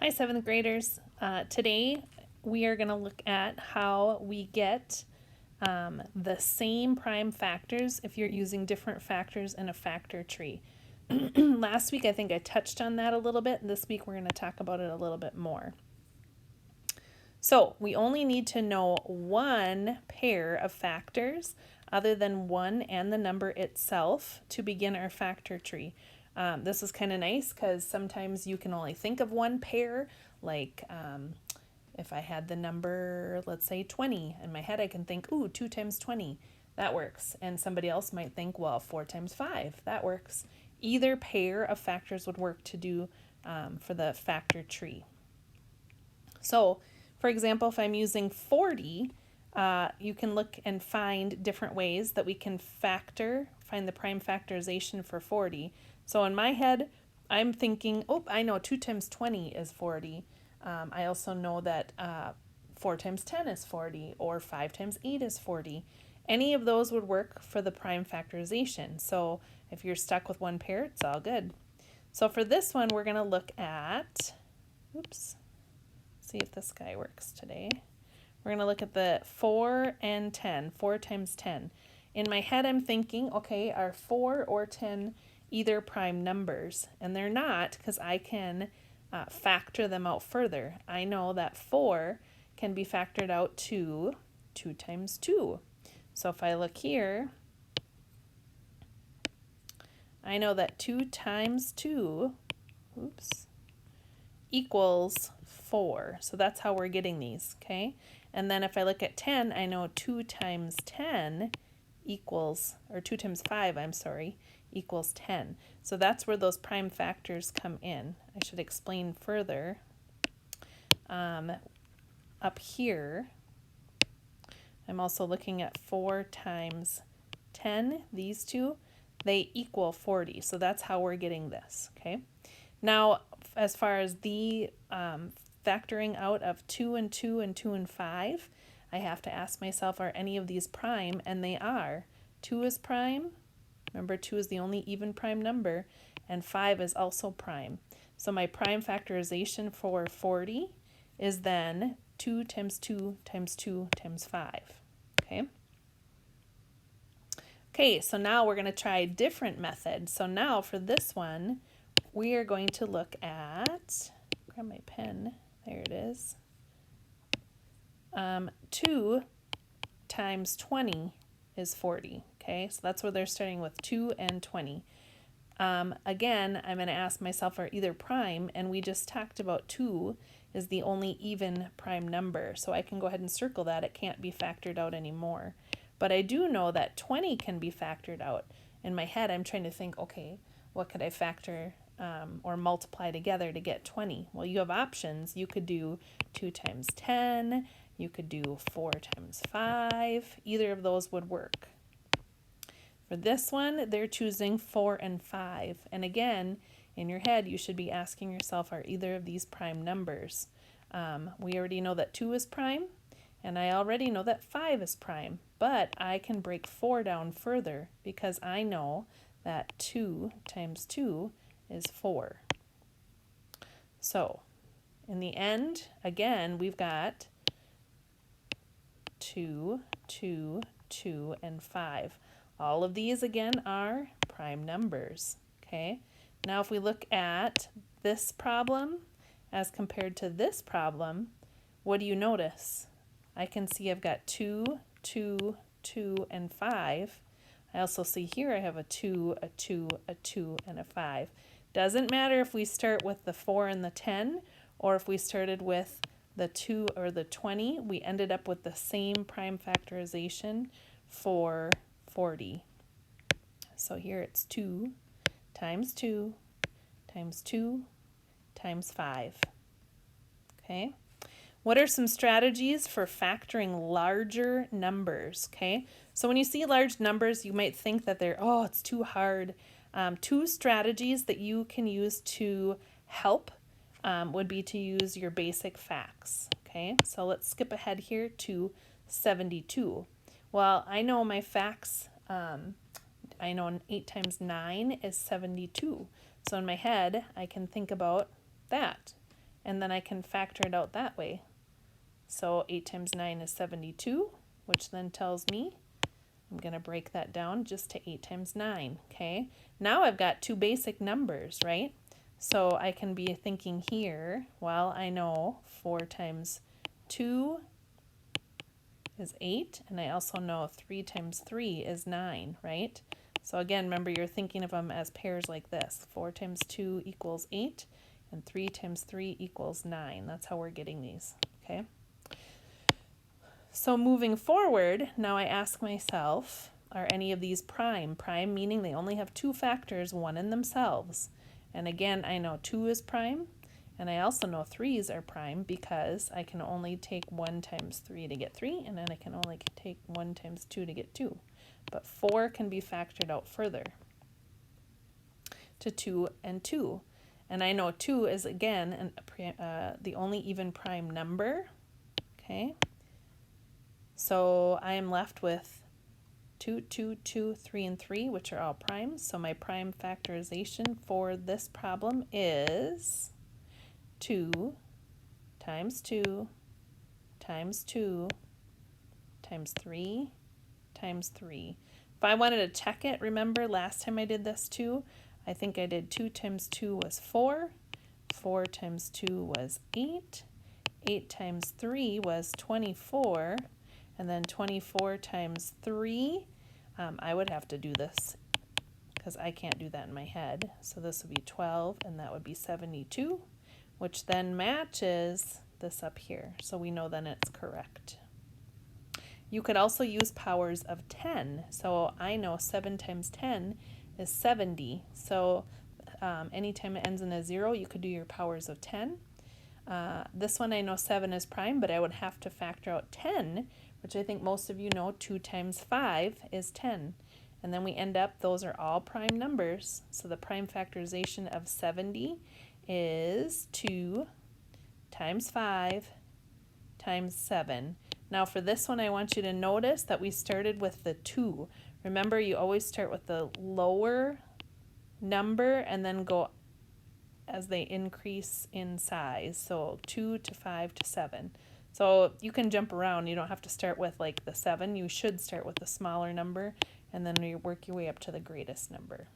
Hi, seventh graders. Today we are going to look at how we get the same prime factors if you're using different factors in a factor tree. Last week I think I touched on that a little bit, and this week we're going to talk about it a little bit more. So we only need to know one pair of factors other than 1 and the number itself to begin our factor tree. This is kind of nice because sometimes you can only think of one pair, like if I had the number, let's say 20 in my head, I can think, ooh, 2 times 20, that works. And somebody else might think, well, 4 times 5, that works. Either pair of factors would work to do for the factor tree. So, for example, if I'm using 40, you can look and find different ways that we can find the prime factorization for 40. So in my head, I'm thinking, oh, I know 2 times 20 is 40. I also know that 4 times 10 is 40, or 5 times 8 is 40. Any of those would work for the prime factorization. So if you're stuck with one pair, it's all good. So for this one, we're going to look at, see if this guy works today. We're going to look at the 4 and 10, 4 times 10. In my head, I'm thinking, okay, are 4 or 10 either prime numbers? And they're not, because I can factor them out further. I know that 4 can be factored out to 2 times 2. So if I look here, I know that 2 times 2, equals 4. So that's how we're getting these, okay? And then if I look at 10, I know 2 times 10 equals, or 2 times 5, equals 10. So that's where those prime factors come in. I should explain further. Up here, I'm also looking at 4 times 10, these two, they equal 40. So that's how we're getting this, okay? Now, as far as the factoring out of 2 and 2 and 2 and 5, I have to ask myself, are any of these prime? And they are. 2 is prime. Remember, 2 is the only even prime number, and 5 is also prime. So my prime factorization for 40 is then 2 times 2 times 2 times 5. Okay? Okay, so now we're going to try a different method. So now for this one, we are going to look at, grab my pen, there it is. 2 times 20 is 40, okay? So that's where they're starting with 2 and 20. Again, I'm going to ask myself, are either prime, and we just talked about 2 is the only even prime number. So I can go ahead and circle that. It can't be factored out anymore. But I do know that 20 can be factored out. In my head, I'm trying to think, okay, what could I factor or multiply together to get 20? Well, you have options. You could do 2 times 10. You could do 4 times 5. Either of those would work. For this one, they're choosing 4 and 5. And again, in your head, you should be asking yourself, are either of these prime numbers? We already know that 2 is prime, and I already know that 5 is prime. But I can break 4 down further because I know that 2 times 2 is 4. So, in the end, again, we've got 2, 2, 2, and 5. All of these, again, are prime numbers, okay? Now, if we look at this problem as compared to this problem, what do you notice? I can see I've got 2, 2, 2, and 5. I also see here I have a 2, a 2, a 2, and a 5. Doesn't matter if we start with the 4 and the 10, or if we started with the 2 or the 20, we ended up with the same prime factorization for 40. So here it's 2 times 2 times 2 times 5. Okay? What are some strategies for factoring larger numbers? Okay? So when you see large numbers, you might think that it's too hard. 2 strategies that you can use to help would be to use your basic facts. Okay? So let's skip ahead here to 72. Well, I know my facts. I know 8 times 9 is 72. So in my head, I can think about that. and then I can factor it out that way. So 8 times 9 is 72, which then tells me, I'm going to break that down just to 8 times 9, okay? Now I've got two basic numbers, right? So I can be thinking here, well, I know 4 times 2 is 8, and I also know 3 times 3 is 9, right? So again, remember you're thinking of them as pairs like this. 4 times 2 equals 8, and 3 times 3 equals 9. That's how we're getting these, okay? So moving forward, now I ask myself, are any of these prime? Prime meaning they only have two factors, one in themselves. And again, I know 2 is prime, and I also know 3's are prime because I can only take 1 times 3 to get 3, and then I can only take 1 times 2 to get 2. But 4 can be factored out further to 2 and 2. And I know 2 is, again, the only even prime number, okay? So I am left with 2, 2, 2, 3, and 3, which are all primes. So my prime factorization for this problem is 2 times 2 times 2 times 3 times 3. If I wanted to check it, remember last time I did this too, I think I did 2 times 2 was 4, 4 times 2 was 8, 8 times 3 was 24, and then 24 times 3, I would have to do this because I can't do that in my head. So this would be 12, and that would be 72, which then matches this up here. So we know then it's correct. You could also use powers of 10. So I know 7 times 10 is 70. So anytime it ends in a 0, you could do your powers of 10. This one I know 7 is prime, but I would have to factor out 10, which I think most of you know 2 times 5 is 10. And then we end up, those are all prime numbers. So the prime factorization of 70 is 2 times 5 times 7. Now for this one, I want you to notice that we started with the 2. Remember, you always start with the lower number and then go as they increase in size. So 2 to 5 to 7. So you can jump around. You don't have to start with like the 7. You should start with the smaller number and then you work your way up to the greatest number.